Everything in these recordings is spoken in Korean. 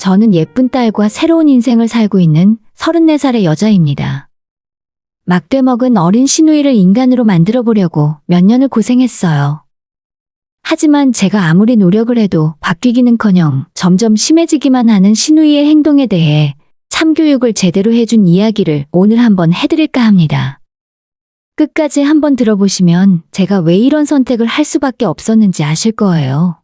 저는 예쁜 딸과 새로운 인생을 살고 있는 34살의 여자입니다. 막되먹은 어린 시누이를 인간으로 만들어 보려고 몇 년을 고생했어요. 하지만 제가 아무리 노력을 해도 바뀌기는커녕 점점 심해지기만 하는 시누이의 행동에 대해 참교육을 제대로 해준 이야기를 오늘 한번 해드릴까 합니다. 끝까지 한번 들어보시면 제가 왜 이런 선택을 할 수밖에 없었는지 아실 거예요.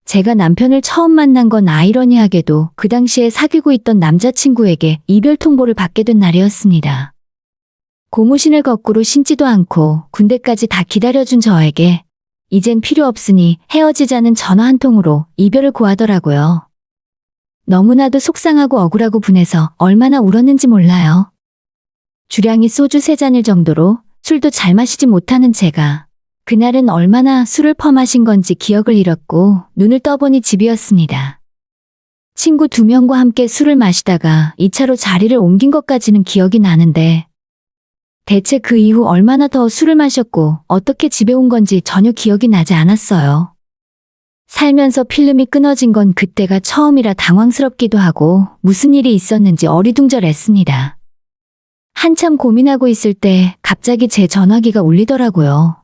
제가 남편을 처음 만난 건 아이러니하게도 그 당시에 사귀고 있던 남자친구에게 이별 통보를 받게 된 날이었습니다. 고무신을 거꾸로 신지도 않고 군대까지 다 기다려준 저에게 이젠 필요 없으니 헤어지자는 전화 한 통으로 이별을 고하더라고요. 너무나도 속상하고 억울하고 분해서 얼마나 울었는지 몰라요. 주량이 소주 3잔일 정도로 술도 잘 마시지 못하는 제가 그날은 얼마나 술을 퍼마신 건지 기억을 잃었고 눈을 떠보니 집이었습니다. 친구 2명과 함께 술을 마시다가 2차로 자리를 옮긴 것까지는 기억이 나는데 대체 그 이후 얼마나 더 술을 마셨고 어떻게 집에 온 건지 전혀 기억이 나지 않았어요. 살면서 필름이 끊어진 건 그때가 처음이라 당황스럽기도 하고 무슨 일이 있었는지 어리둥절했습니다. 한참 고민하고 있을 때 갑자기 제 전화기가 울리더라고요.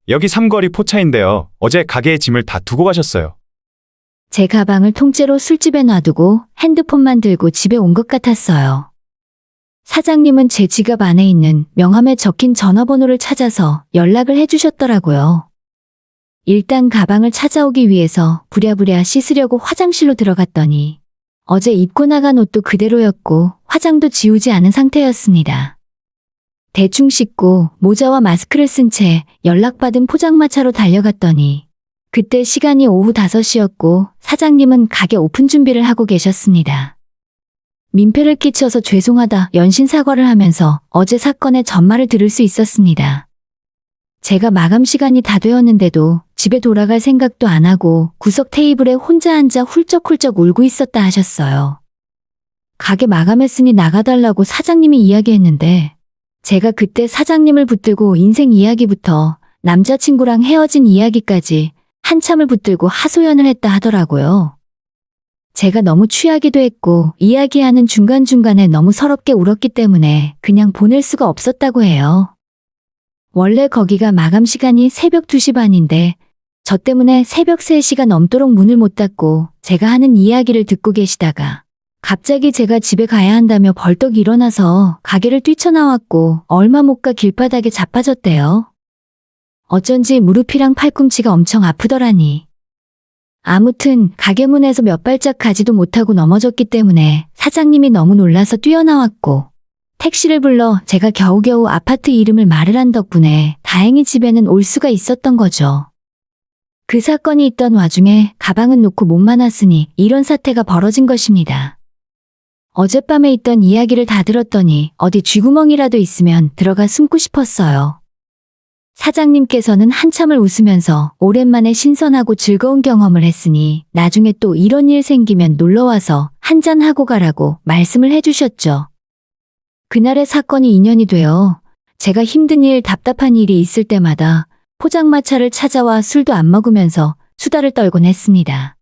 여기 삼거리 포차인데요. 어제 가게에 짐을 다 두고 가셨어요. 제 가방을 통째로 술집에 놔두고 핸드폰만 들고 집에 온 것 같았어요. 사장님은 제 지갑 안에 있는 명함에 적힌 전화번호를 찾아서 연락을 해주셨더라고요. 일단 가방을 찾아오기 위해서 부랴부랴 씻으려고 화장실로 들어갔더니 어제 입고 나간 옷도 그대로였고 화장도 지우지 않은 상태였습니다. 대충 씻고 모자와 마스크를 쓴 채 연락받은 포장마차로 달려갔더니 그때 시간이 오후 5시였고 사장님은 가게 오픈 준비를 하고 계셨습니다. 민폐를 끼쳐서 죄송하다 연신 사과를 하면서 어제 사건의 전말을 들을 수 있었습니다. 제가 마감 시간이 다 되었는데도 집에 돌아갈 생각도 안 하고 구석 테이블에 혼자 앉아 훌쩍훌쩍 울고 있었다 하셨어요. 가게 마감했으니 나가달라고 사장님이 이야기했는데 제가 그때 사장님을 붙들고 인생 이야기부터 남자친구랑 헤어진 이야기까지 한참을 붙들고 하소연을 했다 하더라고요. 제가 너무 취하기도 했고 이야기하는 중간중간에 너무 서럽게 울었기 때문에 그냥 보낼 수가 없었다고 해요. 원래 거기가 마감 시간이 새벽 2시 반인데 저 때문에 새벽 3시가 넘도록 문을 못 닫고 제가 하는 이야기를 듣고 계시다가 갑자기 제가 집에 가야 한다며 벌떡 일어나서 가게를 뛰쳐나왔고 얼마 못 가 길바닥에 자빠졌대요. 어쩐지 무릎이랑 팔꿈치가 엄청 아프더라니. 아무튼 가게 문에서 몇 발짝 가지도 못하고 넘어졌기 때문에 사장님이 너무 놀라서 뛰어나왔고 택시를 불러 제가 겨우겨우 아파트 이름을 말을 한 덕분에 다행히 집에는 올 수가 있었던 거죠. 그 사건이 있던 와중에 가방은 놓고 몸만 왔으니 이런 사태가 벌어진 것입니다. 어젯밤에 있던 이야기를 다 들었더니 어디 쥐구멍이라도 있으면 들어가 숨고 싶었어요. 사장님께서는 한참을 웃으면서 오랜만에 신선하고 즐거운 경험을 했으니 나중에 또 이런 일 생기면 놀러와서 한잔하고 가라고 말씀을 해주셨죠. 그날의 사건이 인연이 되어 제가 힘든 일, 답답한 일이 있을 때마다 포장마차를 찾아와 술도 안 먹으면서 수다를 떨곤 했습니다.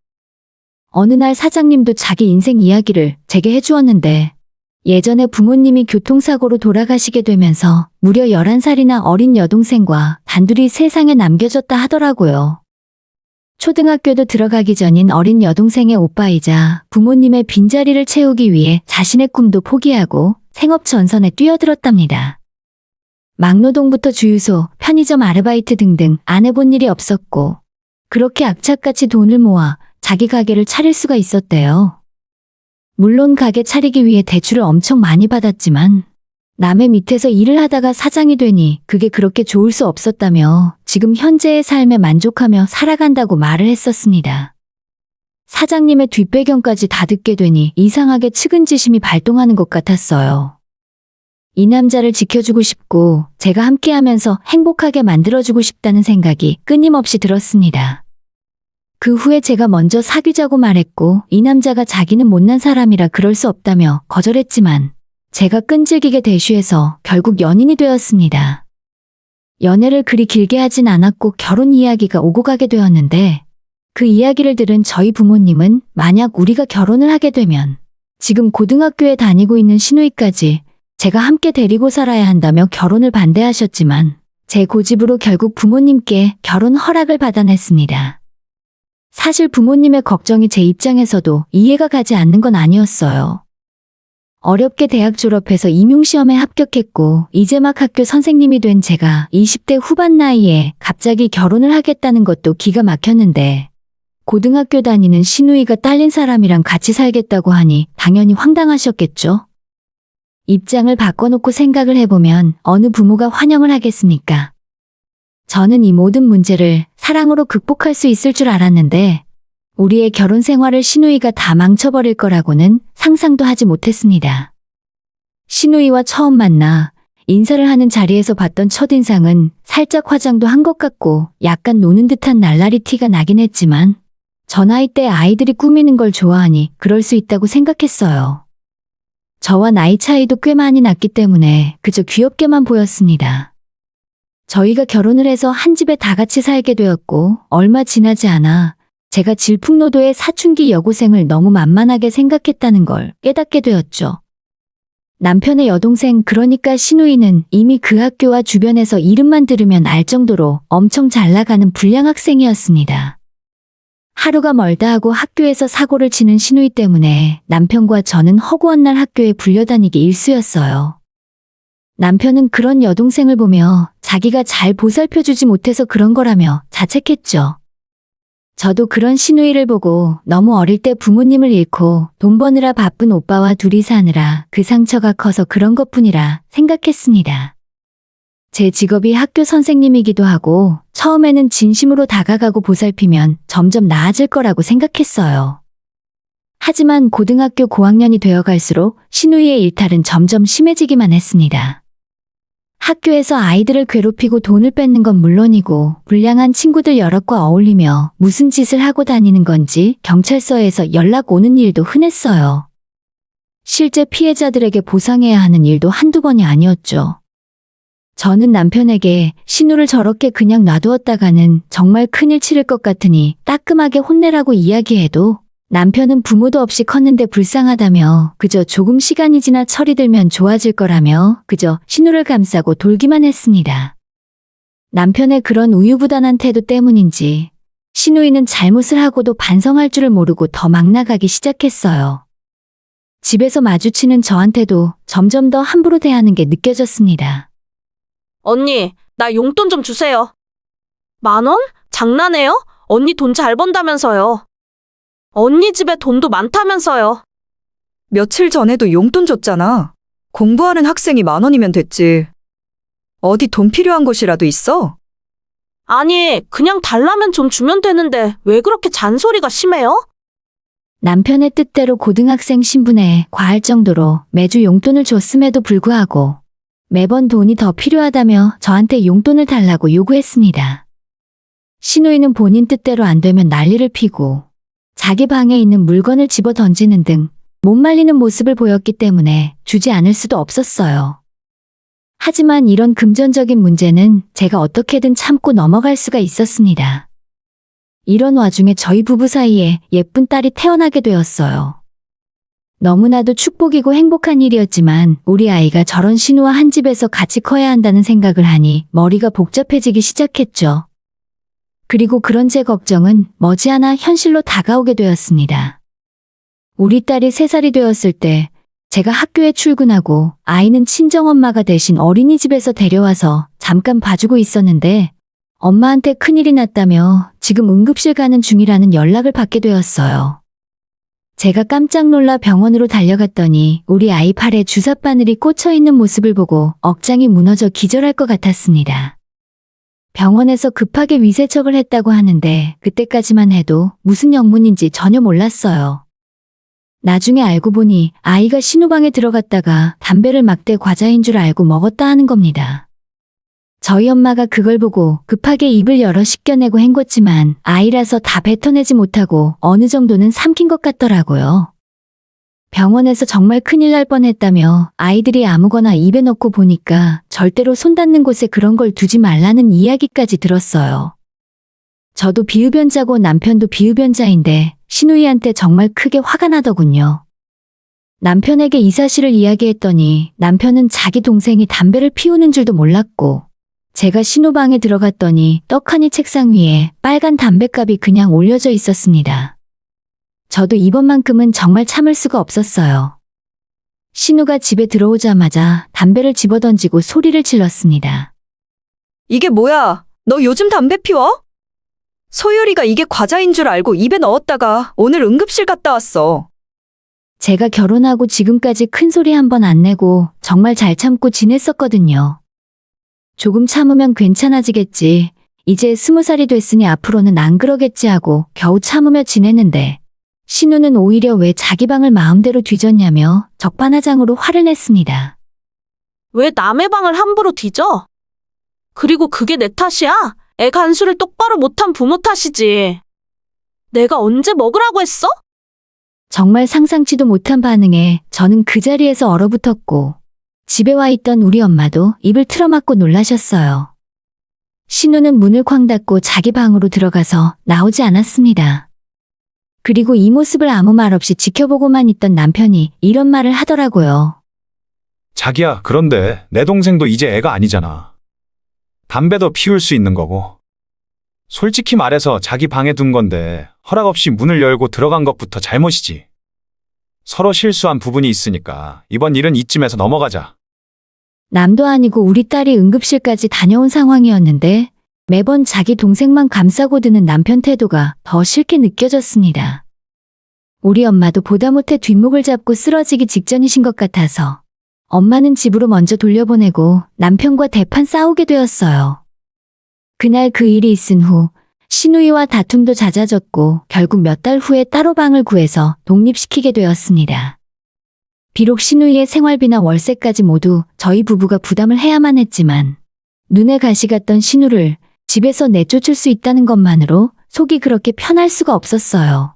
어느 날 사장님도 자기 인생 이야기를 제게 해주었는데 예전에 부모님이 교통사고로 돌아가시게 되면서 무려 11살이나 어린 여동생과 단둘이 세상에 남겨졌다 하더라고요. 초등학교도 들어가기 전인 어린 여동생의 오빠이자 부모님의 빈자리를 채우기 위해 자신의 꿈도 포기하고 생업 전선에 뛰어들었답니다. 막노동부터 주유소, 편의점 아르바이트 등등 안 해본 일이 없었고 그렇게 악착같이 돈을 모아 자기 가게를 차릴 수가 있었대요. 물론 가게 차리기 위해 대출을 엄청 많이 받았지만 남의 밑에서 일을 하다가 사장이 되니 그게 그렇게 좋을 수 없었다며 지금 현재의 삶에 만족하며 살아간다고 말을 했었습니다. 사장님의 뒷배경까지 다 듣게 되니 이상하게 측은지심이 발동하는 것 같았어요. 이 남자를 지켜주고 싶고 제가 함께하면서 행복하게 만들어주고 싶다는 생각이 끊임없이 들었습니다. 그 후에 제가 먼저 사귀자고 말했고 이 남자가 자기는 못난 사람이라 그럴 수 없다며 거절했지만 제가 끈질기게 대쉬해서 결국 연인이 되었습니다. 연애를 그리 길게 하진 않았고 결혼 이야기가 오고 가게 되었는데 그 이야기를 들은 저희 부모님은 만약 우리가 결혼을 하게 되면 지금 고등학교에 다니고 있는 시누이까지 제가 함께 데리고 살아야 한다며 결혼을 반대하셨지만 제 고집으로 결국 부모님께 결혼 허락을 받아냈습니다. 사실 부모님의 걱정이 제 입장에서도 이해가 가지 않는 건 아니었어요. 어렵게 대학 졸업해서 임용시험에 합격했고 이제 막 학교 선생님이 된 제가 20대 후반 나이에 갑자기 결혼을 하겠다는 것도 기가 막혔는데 고등학교 다니는 시누이가 딸린 사람이랑 같이 살겠다고 하니 당연히 황당하셨겠죠? 입장을 바꿔놓고 생각을 해보면 어느 부모가 환영을 하겠습니까? 저는 이 모든 문제를 사랑으로 극복할 수 있을 줄 알았는데 우리의 결혼 생활을 시누이가 다 망쳐버릴 거라고는 상상도 하지 못했습니다. 시누이와 처음 만나 인사를 하는 자리에서 봤던 첫인상은 살짝 화장도 한 것 같고 약간 노는 듯한 날라리 티가 나긴 했지만 저 나이 때 아이들이 꾸미는 걸 좋아하니 그럴 수 있다고 생각했어요. 저와 나이 차이도 꽤 많이 났기 때문에 그저 귀엽게만 보였습니다. 저희가 결혼을 해서 한 집에 다 같이 살게 되었고 얼마 지나지 않아 제가 질풍노도의 사춘기 여고생을 너무 만만하게 생각했다는 걸 깨닫게 되었죠. 남편의 여동생 그러니까 시누이는 이미 그 학교와 주변에서 이름만 들으면 알 정도로 엄청 잘 나가는 불량 학생이었습니다. 하루가 멀다 하고 학교에서 사고를 치는 시누이 때문에 남편과 저는 허구한 날 학교에 불려다니기 일쑤였어요. 남편은 그런 여동생을 보며 자기가 잘 보살펴주지 못해서 그런 거라며 자책했죠. 저도 그런 시누이를 보고 너무 어릴 때 부모님을 잃고 돈 버느라 바쁜 오빠와 둘이 사느라 그 상처가 커서 그런 것뿐이라 생각했습니다. 제 직업이 학교 선생님이기도 하고 처음에는 진심으로 다가가고 보살피면 점점 나아질 거라고 생각했어요. 하지만 고등학교 고학년이 되어갈수록 시누이의 일탈은 점점 심해지기만 했습니다. 학교에서 아이들을 괴롭히고 돈을 뺏는 건 물론이고 불량한 친구들 여럿과 어울리며 무슨 짓을 하고 다니는 건지 경찰서에서 연락 오는 일도 흔했어요. 실제 피해자들에게 보상해야 하는 일도 한두 번이 아니었죠. 저는 남편에게 시누를 저렇게 그냥 놔두었다가는 정말 큰일 치를 것 같으니 따끔하게 혼내라고 이야기해도 남편은 부모도 없이 컸는데 불쌍하다며 그저 조금 시간이 지나 철이 들면 좋아질 거라며 그저 시누를 감싸고 돌기만 했습니다. 남편의 그런 우유부단한 태도 때문인지 시누이는 잘못을 하고도 반성할 줄을 모르고 더 막 나가기 시작했어요. 집에서 마주치는 저한테도 점점 더 함부로 대하는 게 느껴졌습니다. 언니, 나 용돈 좀 주세요. 10,000원? 장난해요? 언니 돈 잘 번다면서요. 언니 집에 돈도 많다면서요. 며칠 전에도 용돈 줬잖아. 공부하는 학생이 10,000원이면 됐지. 어디 돈 필요한 곳이라도 있어? 아니, 그냥 달라면 좀 주면 되는데 왜 그렇게 잔소리가 심해요? 남편의 뜻대로 고등학생 신분에 과할 정도로 매주 용돈을 줬음에도 불구하고 매번 돈이 더 필요하다며 저한테 용돈을 달라고 요구했습니다. 시누이는 본인 뜻대로 안 되면 난리를 피고 자기 방에 있는 물건을 집어 던지는 등 못 말리는 모습을 보였기 때문에 주지 않을 수도 없었어요. 하지만 이런 금전적인 문제는 제가 어떻게든 참고 넘어갈 수가 있었습니다. 이런 와중에 저희 부부 사이에 예쁜 딸이 태어나게 되었어요. 너무나도 축복이고 행복한 일이었지만 우리 아이가 저런 시누와 한 집에서 같이 커야 한다는 생각을 하니 머리가 복잡해지기 시작했죠. 그리고 그런 제 걱정은 머지않아 현실로 다가오게 되었습니다. 우리 딸이 3살이 되었을 때 제가 학교에 출근하고 아이는 친정엄마가 대신 어린이집에서 데려와서 잠깐 봐주고 있었는데 엄마한테 큰일이 났다며 지금 응급실 가는 중이라는 연락을 받게 되었어요. 제가 깜짝 놀라 병원으로 달려갔더니 우리 아이 팔에 주사바늘이 꽂혀 있는 모습을 보고 억장이 무너져 기절할 것 같았습니다. 병원에서 급하게 위세척을 했다고 하는데 그때까지만 해도 무슨 영문인지 전혀 몰랐어요. 나중에 알고 보니 아이가 신우방에 들어갔다가 담배를 막대 과자인 줄 알고 먹었다 하는 겁니다. 저희 엄마가 그걸 보고 급하게 입을 열어 씻겨내고 헹궜지만 아이라서 다 뱉어내지 못하고 어느 정도는 삼킨 것 같더라고요. 병원에서 정말 큰일 날 뻔했다며 아이들이 아무거나 입에 넣고 보니까 절대로 손 닿는 곳에 그런 걸 두지 말라는 이야기까지 들었어요. 저도 비흡연자고 남편도 비흡연자인데 신우이한테 정말 크게 화가 나더군요. 남편에게 이 사실을 이야기했더니 남편은 자기 동생이 담배를 피우는 줄도 몰랐고, 제가 신우방에 들어갔더니 떡하니 책상 위에 빨간 담뱃갑이 그냥 올려져 있었습니다. 저도 이번만큼은 정말 참을 수가 없었어요. 신우가 집에 들어오자마자 담배를 집어던지고 소리를 질렀습니다. 이게 뭐야? 너 요즘 담배 피워? 소율이가 이게 과자인 줄 알고 입에 넣었다가 오늘 응급실 갔다 왔어. 제가 결혼하고 지금까지 큰 소리 한 번 안 내고 정말 잘 참고 지냈었거든요. 조금 참으면 괜찮아지겠지. 이제 20살이 됐으니 앞으로는 안 그러겠지 하고 겨우 참으며 지냈는데, 신우는 오히려 왜 자기 방을 마음대로 뒤졌냐며 적반하장으로 화를 냈습니다. 왜 남의 방을 함부로 뒤져? 그리고 그게 내 탓이야? 애 간수를 똑바로 못한 부모 탓이지. 내가 언제 먹으라고 했어? 정말 상상치도 못한 반응에 저는 그 자리에서 얼어붙었고, 집에 와 있던 우리 엄마도 입을 틀어막고 놀라셨어요. 신우는 문을 쾅 닫고 자기 방으로 들어가서 나오지 않았습니다. 그리고 이 모습을 아무 말 없이 지켜보고만 있던 남편이 이런 말을 하더라고요. 자기야, 그런데 내 동생도 이제 애가 아니잖아. 담배도 피울 수 있는 거고. 솔직히 말해서 자기 방에 둔 건데 허락 없이 문을 열고 들어간 것부터 잘못이지. 서로 실수한 부분이 있으니까 이번 일은 이쯤에서 넘어가자. 남도 아니고 우리 딸이 응급실까지 다녀온 상황이었는데 매번 자기 동생만 감싸고 드는 남편 태도가 더 싫게 느껴졌습니다. 우리 엄마도 보다 못해 뒷목을 잡고 쓰러지기 직전이신 것 같아서 엄마는 집으로 먼저 돌려보내고 남편과 대판 싸우게 되었어요. 그날 그 일이 있은 후 신우이와 다툼도 잦아졌고 결국 몇 달 후에 따로 방을 구해서 독립시키게 되었습니다. 비록 신우이의 생활비나 월세까지 모두 저희 부부가 부담을 해야만 했지만 눈에 가시 갔던 신우를 집에서 내쫓을 수 있다는 것만으로 속이 그렇게 편할 수가 없었어요.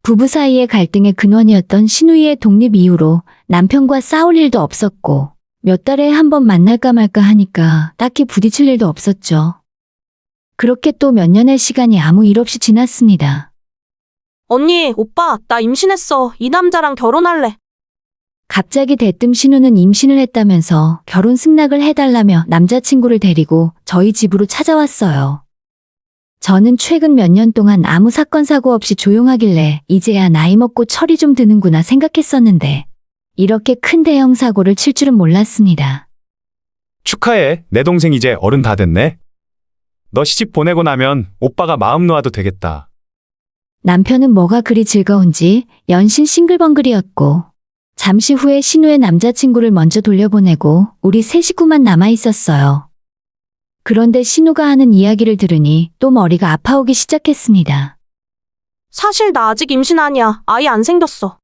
부부 사이의 갈등의 근원이었던 신우이의 독립 이후로 남편과 싸울 일도 없었고 몇 달에 한 번 만날까 말까 하니까 딱히 부딪힐 일도 없었죠. 그렇게 또 몇 년의 시간이 아무 일 없이 지났습니다. 언니, 오빠, 나 임신했어. 이 남자랑 결혼할래. 갑자기 대뜸 신우는 임신을 했다면서 결혼 승낙을 해달라며 남자친구를 데리고 저희 집으로 찾아왔어요. 저는 최근 몇 년 동안 아무 사건 사고 없이 조용하길래 이제야 나이 먹고 철이 좀 드는구나 생각했었는데 이렇게 큰 대형 사고를 칠 줄은 몰랐습니다. 축하해. 내 동생 이제 어른 다 됐네. 너 시집 보내고 나면 오빠가 마음 놓아도 되겠다. 남편은 뭐가 그리 즐거운지 연신 싱글벙글이었고 잠시 후에 신우의 남자친구를 먼저 돌려보내고 우리 세 식구만 남아있었어요. 그런데 신우가 하는 이야기를 들으니 또 머리가 아파오기 시작했습니다. 사실 나 아직 임신 아니야. 아이 안 생겼어.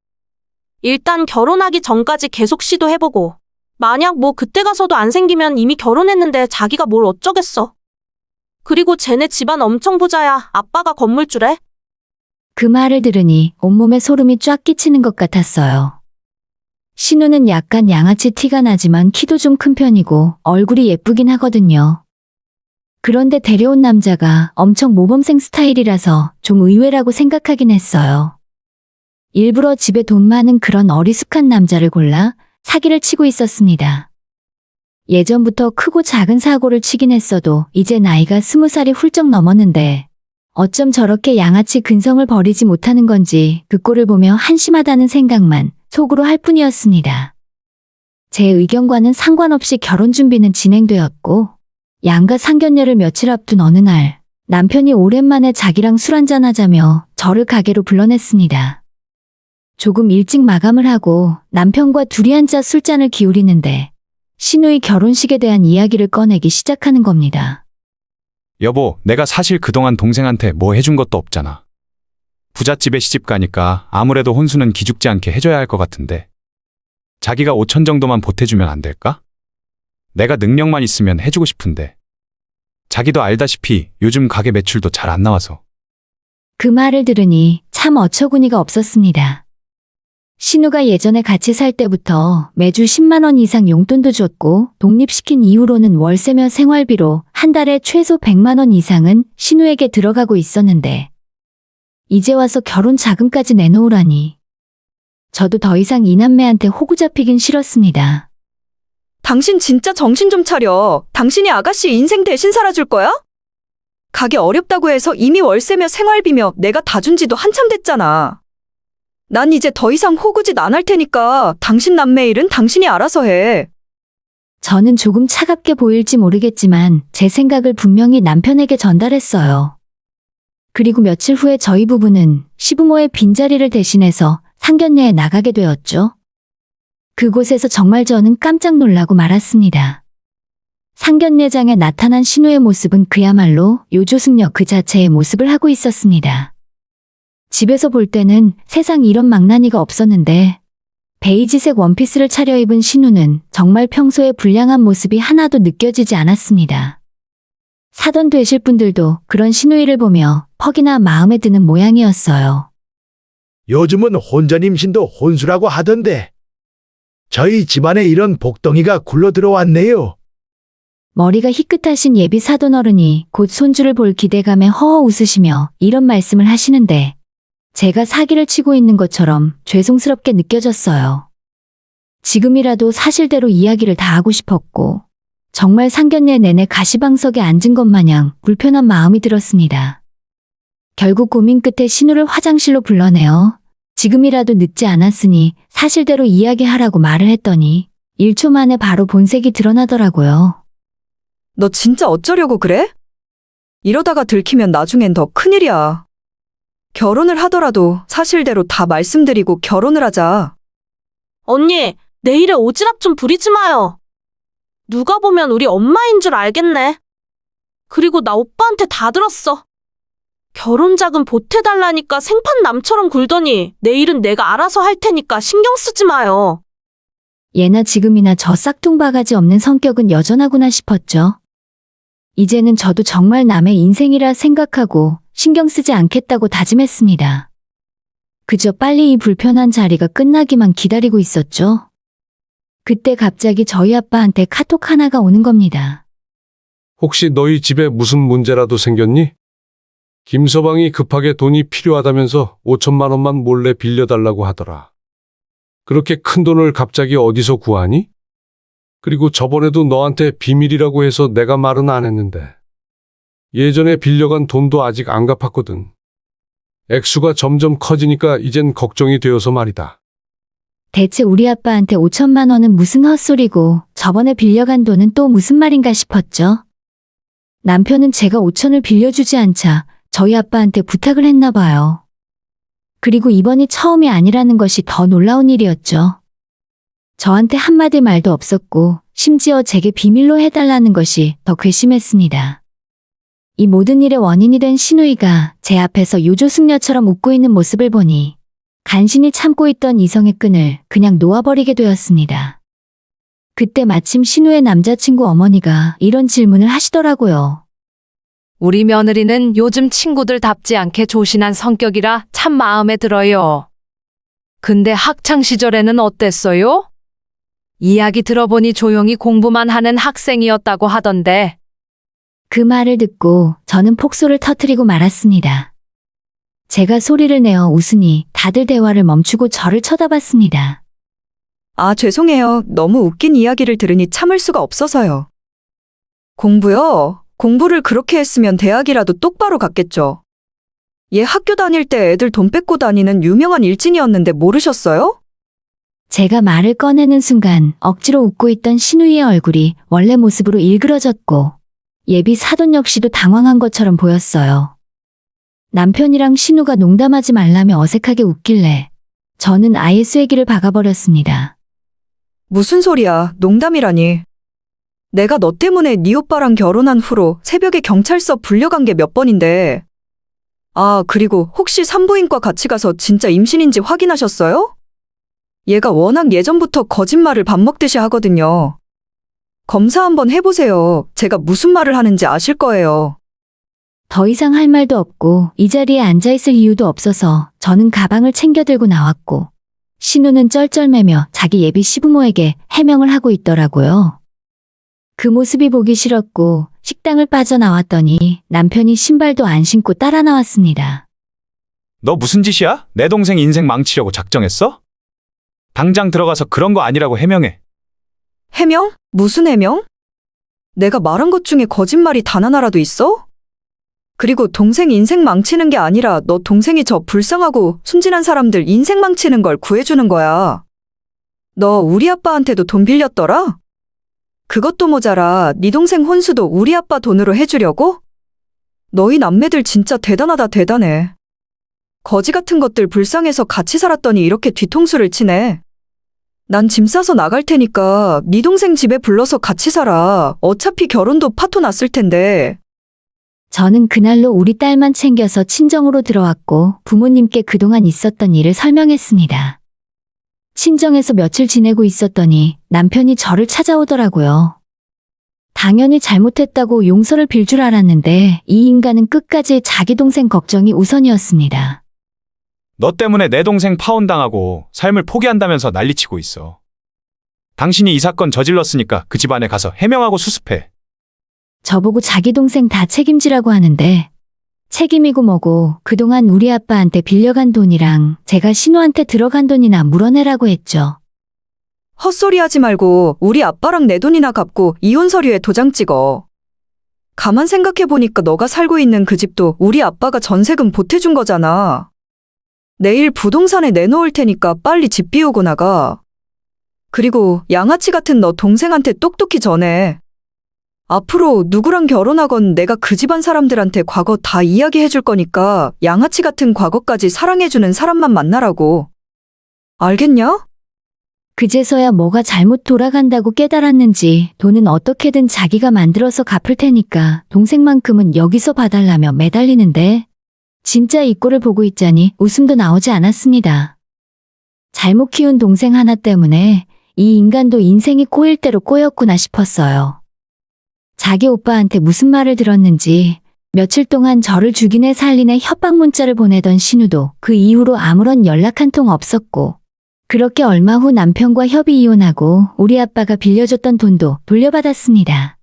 일단 결혼하기 전까지 계속 시도해보고. 만약 뭐 그때 가서도 안 생기면 이미 결혼했는데 자기가 뭘 어쩌겠어. 그리고 쟤네 집안 엄청 부자야. 아빠가 건물주래. 그 말을 들으니 온몸에 소름이 쫙 끼치는 것 같았어요. 신우는 약간 양아치 티가 나지만 키도 좀 큰 편이고 얼굴이 예쁘긴 하거든요. 그런데 데려온 남자가 엄청 모범생 스타일이라서 좀 의외라고 생각하긴 했어요. 일부러 집에 돈 많은 그런 어리숙한 남자를 골라 사기를 치고 있었습니다. 예전부터 크고 작은 사고를 치긴 했어도 이제 나이가 20살이 훌쩍 넘었는데 어쩜 저렇게 양아치 근성을 버리지 못하는 건지 그 꼴을 보며 한심하다는 생각만 속으로 할 뿐이었습니다. 제 의견과는 상관없이 결혼 준비는 진행되었고 양가 상견례를 며칠 앞둔 어느 날 남편이 오랜만에 자기랑 술 한잔 하자며 저를 가게로 불러냈습니다. 조금 일찍 마감을 하고 남편과 둘이 앉아 술잔을 기울이는데 신우의 결혼식에 대한 이야기를 꺼내기 시작하는 겁니다. 여보, 내가 사실 그동안 동생한테 뭐 해준 것도 없잖아. 부잣집에 시집 가니까 아무래도 혼수는 기죽지 않게 해줘야 할 것 같은데 자기가 5천 정도만 보태주면 안 될까? 내가 능력만 있으면 해주고 싶은데 자기도 알다시피 요즘 가게 매출도 잘 안 나와서. 그 말을 들으니 참 어처구니가 없었습니다. 신우가 예전에 같이 살 때부터 매주 10만 원 이상 용돈도 줬고 독립시킨 이후로는 월세며 생활비로 한 달에 최소 100만 원 이상은 신우에게 들어가고 있었는데 이제 와서 결혼 자금까지 내놓으라니. 저도 더 이상 이 남매한테 호구 잡히긴 싫었습니다. 당신 진짜 정신 좀 차려. 당신이 아가씨 인생 대신 살아줄 거야? 가게 어렵다고 해서 이미 월세며 생활비며 내가 다 준 지도 한참 됐잖아. 난 이제 더 이상 호구짓 안 할 테니까 당신 남매 일은 당신이 알아서 해. 저는 조금 차갑게 보일지 모르겠지만 제 생각을 분명히 남편에게 전달했어요. 그리고 며칠 후에 저희 부부는 시부모의 빈자리를 대신해서 상견례에 나가게 되었죠. 그곳에서 정말 저는 깜짝 놀라고 말았습니다. 상견례장에 나타난 신우의 모습은 그야말로 요조승려 그 자체의 모습을 하고 있었습니다. 집에서 볼 때는 세상 이런 망나니가 없었는데 베이지색 원피스를 차려입은 신우는 정말 평소에 불량한 모습이 하나도 느껴지지 않았습니다. 사돈 되실 분들도 그런 신우이를 보며 퍽이나 마음에 드는 모양이었어요. 요즘은 혼전 임신도 혼수라고 하던데 저희 집안에 이런 복덩이가 굴러 들어왔네요. 머리가 희끗하신 예비 사돈 어른이 곧 손주를 볼 기대감에 허허 웃으시며 이런 말씀을 하시는데 제가 사기를 치고 있는 것처럼 죄송스럽게 느껴졌어요. 지금이라도 사실대로 이야기를 다 하고 싶었고 정말 상견례 내내 가시방석에 앉은 것 마냥 불편한 마음이 들었습니다. 결국 고민 끝에 신우를 화장실로 불러내어 지금이라도 늦지 않았으니 사실대로 이야기하라고 말을 했더니 1초 만에 바로 본색이 드러나더라고요. 너 진짜 어쩌려고 그래? 이러다가 들키면 나중엔 더 큰일이야. 결혼을 하더라도 사실대로 다 말씀드리고 결혼을 하자. 언니, 내 일에 오지랖 좀 부리지 마요. 누가 보면 우리 엄마인 줄 알겠네. 그리고 나 오빠한테 다 들었어. 결혼 자금 보태달라니까 생판 남처럼 굴더니 내 일은 내가 알아서 할 테니까 신경 쓰지 마요. 예나 지금이나 저 싹퉁바가지 없는 성격은 여전하구나 싶었죠. 이제는 저도 정말 남의 인생이라 생각하고 신경 쓰지 않겠다고 다짐했습니다. 그저 빨리 이 불편한 자리가 끝나기만 기다리고 있었죠. 그때 갑자기 저희 아빠한테 카톡 하나가 오는 겁니다. 혹시 너희 집에 무슨 문제라도 생겼니? 김서방이 급하게 돈이 필요하다면서 5천만 원만 몰래 빌려달라고 하더라. 그렇게 큰 돈을 갑자기 어디서 구하니? 그리고 저번에도 너한테 비밀이라고 해서 내가 말은 안 했는데. 예전에 빌려간 돈도 아직 안 갚았거든. 액수가 점점 커지니까 이젠 걱정이 되어서 말이다. 대체 우리 아빠한테 5천만 원은 무슨 헛소리고 저번에 빌려간 돈은 또 무슨 말인가 싶었죠. 남편은 제가 5천을 빌려주지 않자 저희 아빠한테 부탁을 했나 봐요. 그리고 이번이 처음이 아니라는 것이 더 놀라운 일이었죠. 저한테 한마디 말도 없었고 심지어 제게 비밀로 해달라는 것이 더 괘씸했습니다. 이 모든 일의 원인이 된 신우이가 제 앞에서 요조승려처럼 웃고 있는 모습을 보니 간신히 참고 있던 이성의 끈을 그냥 놓아버리게 되었습니다. 그때 마침 신우의 남자친구 어머니가 이런 질문을 하시더라고요. 우리 며느리는 요즘 친구들답지 않게 조신한 성격이라 참 마음에 들어요. 근데 학창 시절에는 어땠어요? 이야기 들어보니 조용히 공부만 하는 학생이었다고 하던데. 그 말을 듣고 저는 폭소를 터뜨리고 말았습니다. 제가 소리를 내어 웃으니 다들 대화를 멈추고 저를 쳐다봤습니다. 아, 죄송해요. 너무 웃긴 이야기를 들으니 참을 수가 없어서요. 공부요? 공부를 그렇게 했으면 대학이라도 똑바로 갔겠죠. 얘 학교 다닐 때 애들 돈 뺏고 다니는 유명한 일진이었는데 모르셨어요? 제가 말을 꺼내는 순간 억지로 웃고 있던 신우이의 얼굴이 원래 모습으로 일그러졌고 예비 사돈 역시도 당황한 것처럼 보였어요. 남편이랑 신우가 농담하지 말라며 어색하게 웃길래 저는 아예 쐐기를 박아버렸습니다. 무슨 소리야, 농담이라니. 내가 너 때문에 네 오빠랑 결혼한 후로 새벽에 경찰서 불려간 게 몇 번인데. 아, 그리고 혹시 산부인과 같이 가서 진짜 임신인지 확인하셨어요? 얘가 워낙 예전부터 거짓말을 밥 먹듯이 하거든요. 검사 한번 해보세요. 제가 무슨 말을 하는지 아실 거예요. 더 이상 할 말도 없고 이 자리에 앉아있을 이유도 없어서 저는 가방을 챙겨 들고 나왔고 신우는 쩔쩔매며 자기 예비 시부모에게 해명을 하고 있더라고요. 그 모습이 보기 싫었고 식당을 빠져나왔더니 남편이 신발도 안 신고 따라 나왔습니다. 너 무슨 짓이야? 내 동생 인생 망치려고 작정했어? 당장 들어가서 그런 거 아니라고 해명해. 해명? 무슨 해명? 내가 말한 것 중에 거짓말이 단 하나라도 있어? 그리고 동생 인생 망치는 게 아니라 너 동생이 저 불쌍하고 순진한 사람들 인생 망치는 걸 구해주는 거야. 너 우리 아빠한테도 돈 빌렸더라? 그것도 모자라 네 동생 혼수도 우리 아빠 돈으로 해주려고? 너희 남매들 진짜 대단하다 대단해. 거지 같은 것들 불쌍해서 같이 살았더니 이렇게 뒤통수를 치네. 난 짐 싸서 나갈 테니까 네 동생 집에 불러서 같이 살아. 어차피 결혼도 파토 났을 텐데. 저는 그날로 우리 딸만 챙겨서 친정으로 들어왔고 부모님께 그동안 있었던 일을 설명했습니다. 친정에서 며칠 지내고 있었더니 남편이 저를 찾아오더라고요. 당연히 잘못했다고 용서를 빌 줄 알았는데 이 인간은 끝까지 자기 동생 걱정이 우선이었습니다. 너 때문에 내 동생 파혼당하고 삶을 포기한다면서 난리치고 있어. 당신이 이 사건 저질렀으니까 그 집안에 가서 해명하고 수습해. 저보고 자기 동생 다 책임지라고 하는데 책임이고 뭐고 그동안 우리 아빠한테 빌려간 돈이랑 제가 신우한테 들어간 돈이나 물어내라고 했죠. 헛소리 하지 말고 우리 아빠랑 내 돈이나 갚고 이혼 서류에 도장 찍어. 가만 생각해보니까 너가 살고 있는 그 집도 우리 아빠가 전세금 보태준 거잖아. 내일 부동산에 내놓을 테니까 빨리 집 비우고 나가. 그리고 양아치 같은 너 동생한테 똑똑히 전해. 앞으로 누구랑 결혼하건 내가 그 집안 사람들한테 과거 다 이야기해 줄 거니까 양아치 같은 과거까지 사랑해주는 사람만 만나라고. 알겠냐? 그제서야 뭐가 잘못 돌아간다고 깨달았는지 돈은 어떻게든 자기가 만들어서 갚을 테니까 동생만큼은 여기서 봐달라며 매달리는데 진짜 이 꼴을 보고 있자니 웃음도 나오지 않았습니다. 잘못 키운 동생 하나 때문에 이 인간도 인생이 꼬일 대로 꼬였구나 싶었어요. 자기 오빠한테 무슨 말을 들었는지 며칠 동안 저를 죽이네 살리네 협박 문자를 보내던 신우도 그 이후로 아무런 연락 한 통 없었고 그렇게 얼마 후 남편과 협의 이혼하고 우리 아빠가 빌려줬던 돈도 돌려받았습니다.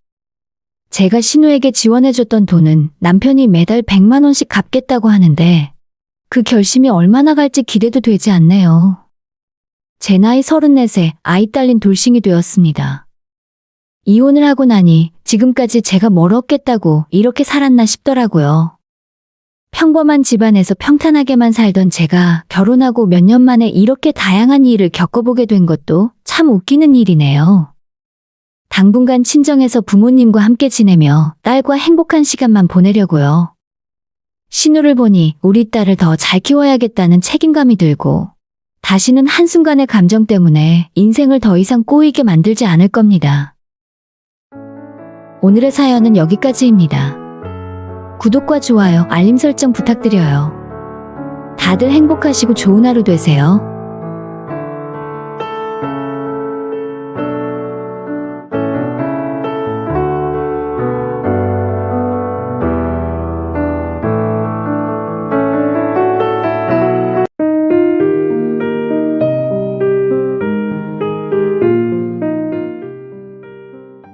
제가 신우에게 지원해줬던 돈은 남편이 매달 100만 원씩 갚겠다고 하는데 그 결심이 얼마나 갈지 기대도 되지 않네요. 제 나이 34세 아이 딸린 돌싱이 되었습니다. 이혼을 하고 나니 지금까지 제가 뭘 얻겠다고 이렇게 살았나 싶더라고요. 평범한 집안에서 평탄하게만 살던 제가 결혼하고 몇 년 만에 이렇게 다양한 일을 겪어보게 된 것도 참 웃기는 일이네요. 당분간 친정에서 부모님과 함께 지내며 딸과 행복한 시간만 보내려고요. 신우를 보니 우리 딸을 더 잘 키워야겠다는 책임감이 들고 다시는 한순간의 감정 때문에 인생을 더 이상 꼬이게 만들지 않을 겁니다. 오늘의 사연은 여기까지입니다. 구독과 좋아요, 알림 설정 부탁드려요. 다들 행복하시고 좋은 하루 되세요.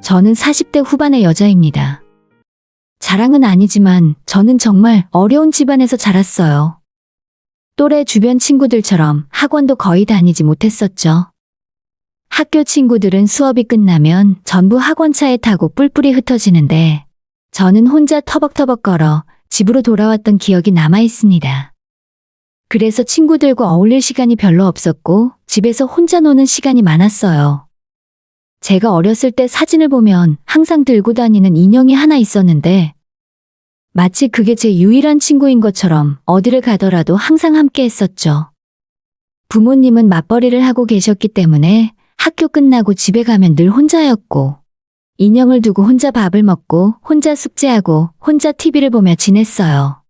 저는 40대 후반의 여자입니다. 자랑은 아니지만 저는 정말 어려운 집안에서 자랐어요. 또래 주변 친구들처럼 학원도 거의 다니지 못했었죠. 학교 친구들은 수업이 끝나면 전부 학원차에 타고 뿔뿔이 흩어지는데 저는 혼자 터벅터벅 걸어 집으로 돌아왔던 기억이 남아 있습니다. 그래서 친구들과 어울릴 시간이 별로 없었고 집에서 혼자 노는 시간이 많았어요. 제가 어렸을 때 사진을 보면 항상 들고 다니는 인형이 하나 있었는데 마치 그게 제 유일한 친구인 것처럼 어디를 가더라도 항상 함께 했었죠. 부모님은 맞벌이를 하고 계셨기 때문에 학교 끝나고 집에 가면 늘 혼자였고 인형을 두고 혼자 밥을 먹고 혼자 숙제하고 혼자 TV를 보며 지냈어요.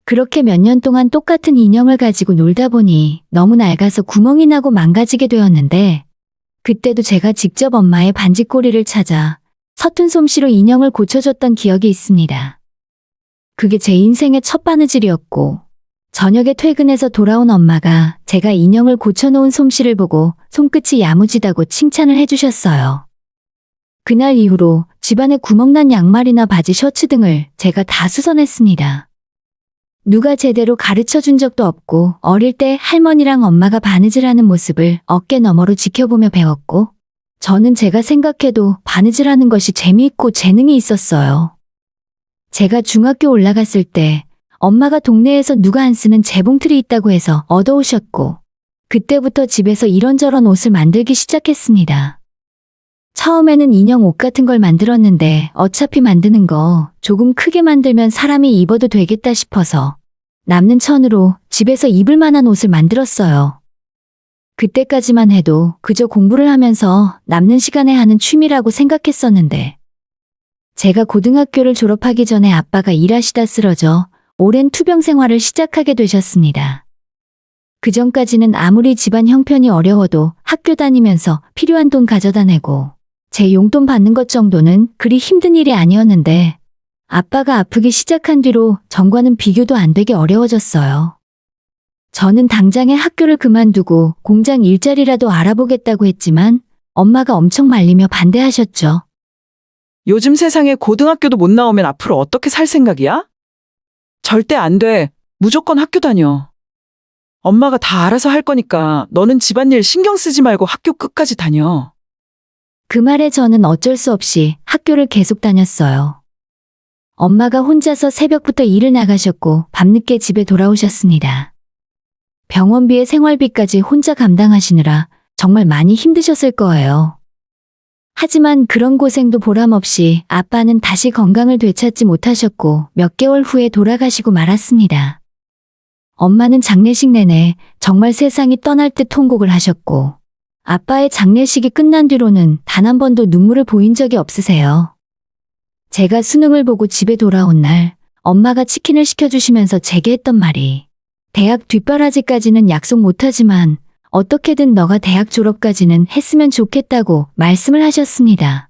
그렇게 몇 년 동안 똑같은 인형을 가지고 놀다 보니 너무 낡아서 구멍이 나고 망가지게 되었는데 그때도 제가 직접 엄마의 반지꼬리를 찾아 서툰 솜씨로 인형을 고쳐줬던 기억이 있습니다. 그게 제 인생의 첫 바느질이었고 저녁에 퇴근해서 돌아온 엄마가 제가 인형을 고쳐놓은 솜씨를 보고 손끝이 야무지다고 칭찬을 해주셨어요. 그날 이후로 집안에 구멍난 양말이나 바지 셔츠 등을 제가 다 수선했습니다. 누가 제대로 가르쳐 준 적도 없고 어릴 때 할머니랑 엄마가 바느질하는 모습을 어깨 너머로 지켜보며 배웠고 저는 제가 생각해도 바느질하는 것이 재미있고 재능이 있었어요. 제가 중학교 올라갔을 때 엄마가 동네에서 누가 안 쓰는 재봉틀이 있다고 해서 얻어오셨고 그때부터 집에서 이런저런 옷을 만들기 시작했습니다. 처음에는 인형 옷 같은 걸 만들었는데 어차피 만드는 거 조금 크게 만들면 사람이 입어도 되겠다 싶어서 남는 천으로 집에서 입을 만한 옷을 만들었어요. 그때까지만 해도 그저 공부를 하면서 남는 시간에 하는 취미라고 생각했었는데 제가 고등학교를 졸업하기 전에 아빠가 일하시다 쓰러져 오랜 투병 생활을 시작하게 되셨습니다. 그전까지는 아무리 집안 형편이 어려워도 학교 다니면서 필요한 돈 가져다 내고 제 용돈 받는 것 정도는 그리 힘든 일이 아니었는데 아빠가 아프기 시작한 뒤로 전과는 비교도 안 되게 어려워졌어요. 저는 당장에 학교를 그만두고 공장 일자리라도 알아보겠다고 했지만 엄마가 엄청 말리며 반대하셨죠. 요즘 세상에 고등학교도 못 나오면 앞으로 어떻게 살 생각이야? 절대 안 돼. 무조건 학교 다녀. 엄마가 다 알아서 할 거니까 너는 집안일 신경 쓰지 말고 학교 끝까지 다녀. 그 말에 저는 어쩔 수 없이 학교를 계속 다녔어요. 엄마가 혼자서 새벽부터 일을 나가셨고 밤늦게 집에 돌아오셨습니다. 병원비에 생활비까지 혼자 감당하시느라 정말 많이 힘드셨을 거예요. 하지만 그런 고생도 보람없이 아빠는 다시 건강을 되찾지 못하셨고 몇 개월 후에 돌아가시고 말았습니다. 엄마는 장례식 내내 정말 세상이 떠날 듯 통곡을 하셨고 아빠의 장례식이 끝난 뒤로는 단 한 번도 눈물을 보인 적이 없으세요. 제가 수능을 보고 집에 돌아온 날 엄마가 치킨을 시켜주시면서 제게 했던 말이 대학 뒷바라지까지는 약속 못하지만 어떻게든 너가 대학 졸업까지는 했으면 좋겠다고 말씀을 하셨습니다.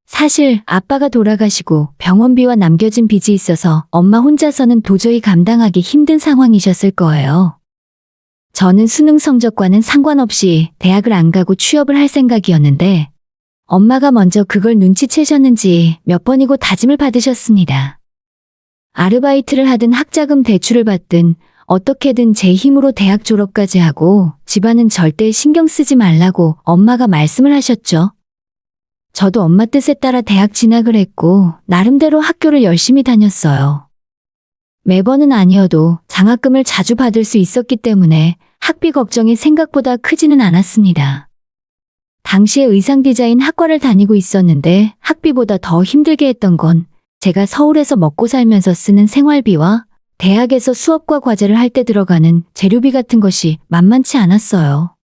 사실 아빠가 돌아가시고 병원비와 남겨진 빚이 있어서 엄마 혼자서는 도저히 감당하기 힘든 상황이셨을 거예요. 저는 수능 성적과는 상관없이 대학을 안 가고 취업을 할 생각이었는데 엄마가 먼저 그걸 눈치채셨는지 몇 번이고 다짐을 받으셨습니다. 아르바이트를 하든 학자금 대출을 받든 어떻게든 제 힘으로 대학 졸업까지 하고 집안은 절대 신경 쓰지 말라고 엄마가 말씀을 하셨죠. 저도 엄마 뜻에 따라 대학 진학을 했고 나름대로 학교를 열심히 다녔어요. 매번은 아니어도 장학금을 자주 받을 수 있었기 때문에 학비 걱정이 생각보다 크지는 않았습니다. 당시에 의상 디자인 학과를 다니고 있었는데 학비보다 더 힘들게 했던 건 제가 서울에서 먹고 살면서 쓰는 생활비와 대학에서 수업과 과제를 할 때 들어가는 재료비 같은 것이 만만치 않았어요.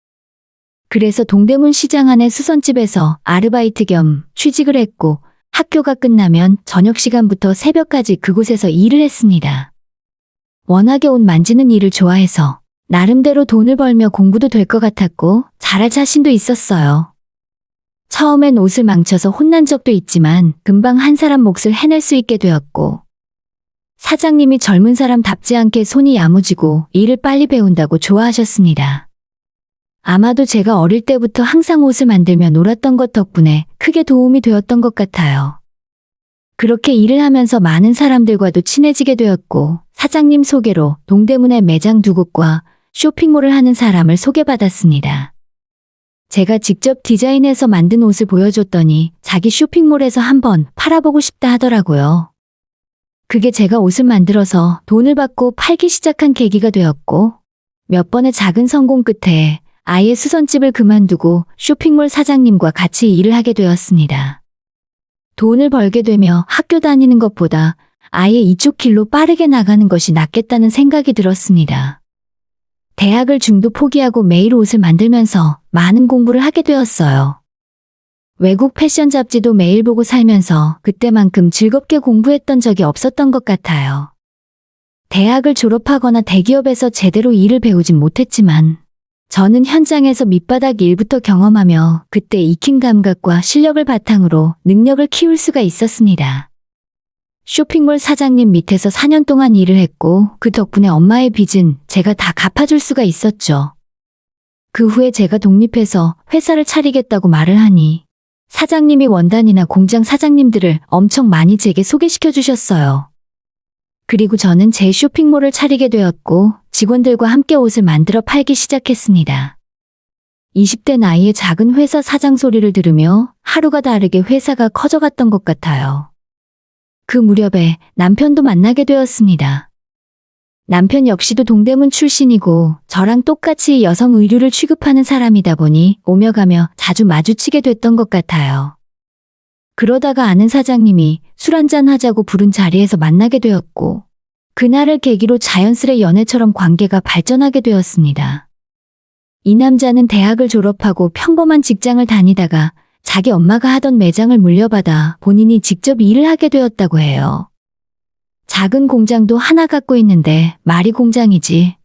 그래서 동대문 시장 안의 수선집에서 아르바이트 겸 취직을 했고 학교가 끝나면 저녁 시간부터 새벽까지 그곳에서 일을 했습니다. 워낙에 옷 만지는 일을 좋아해서 나름대로 돈을 벌며 공부도 될 것 같았고 잘할 자신도 있었어요. 처음엔 옷을 망쳐서 혼난 적도 있지만 금방 한 사람 몫을 해낼 수 있게 되었고 사장님이 젊은 사람답지 않게 손이 야무지고 일을 빨리 배운다고 좋아하셨습니다. 아마도 제가 어릴 때부터 항상 옷을 만들며 놀았던 것 덕분에 크게 도움이 되었던 것 같아요. 그렇게 일을 하면서 많은 사람들과도 친해지게 되었고 사장님 소개로 동대문에 매장 2곳과 쇼핑몰을 하는 사람을 소개받았습니다. 제가 직접 디자인해서 만든 옷을 보여줬더니 자기 쇼핑몰에서 한번 팔아보고 싶다 하더라고요. 그게 제가 옷을 만들어서 돈을 받고 팔기 시작한 계기가 되었고 몇 번의 작은 성공 끝에 아예 수선집을 그만두고 쇼핑몰 사장님과 같이 일을 하게 되었습니다. 돈을 벌게 되며 학교 다니는 것보다 아예 이쪽 길로 빠르게 나가는 것이 낫겠다는 생각이 들었습니다. 대학을 중도 포기하고 매일 옷을 만들면서 많은 공부를 하게 되었어요. 외국 패션 잡지도 매일 보고 살면서 그때만큼 즐겁게 공부했던 적이 없었던 것 같아요. 대학을 졸업하거나 대기업에서 제대로 일을 배우진 못했지만 저는 현장에서 밑바닥 일부터 경험하며 그때 익힌 감각과 실력을 바탕으로 능력을 키울 수가 있었습니다. 쇼핑몰 사장님 밑에서 4년 동안 일을 했고 그 덕분에 엄마의 빚은 제가 다 갚아줄 수가 있었죠. 그 후에 제가 독립해서 회사를 차리겠다고 말을 하니 사장님이 원단이나 공장 사장님들을 엄청 많이 제게 소개시켜 주셨어요. 그리고 저는 제 쇼핑몰을 차리게 되었고 직원들과 함께 옷을 만들어 팔기 시작했습니다. 20대 나이에 작은 회사 사장 소리를 들으며 하루가 다르게 회사가 커져갔던 것 같아요. 그 무렵에 남편도 만나게 되었습니다. 남편 역시도 동대문 출신이고 저랑 똑같이 여성 의류를 취급하는 사람이다 보니 오며 가며 자주 마주치게 됐던 것 같아요. 그러다가 아는 사장님이 술 한잔 하자고 부른 자리에서 만나게 되었고 그날을 계기로 자연스레 연애처럼 관계가 발전하게 되었습니다. 이 남자는 대학을 졸업하고 평범한 직장을 다니다가 자기 엄마가 하던 매장을 물려받아 본인이 직접 일을 하게 되었다고 해요. 작은 공장도 하나 갖고 있는데 말이 공장이지.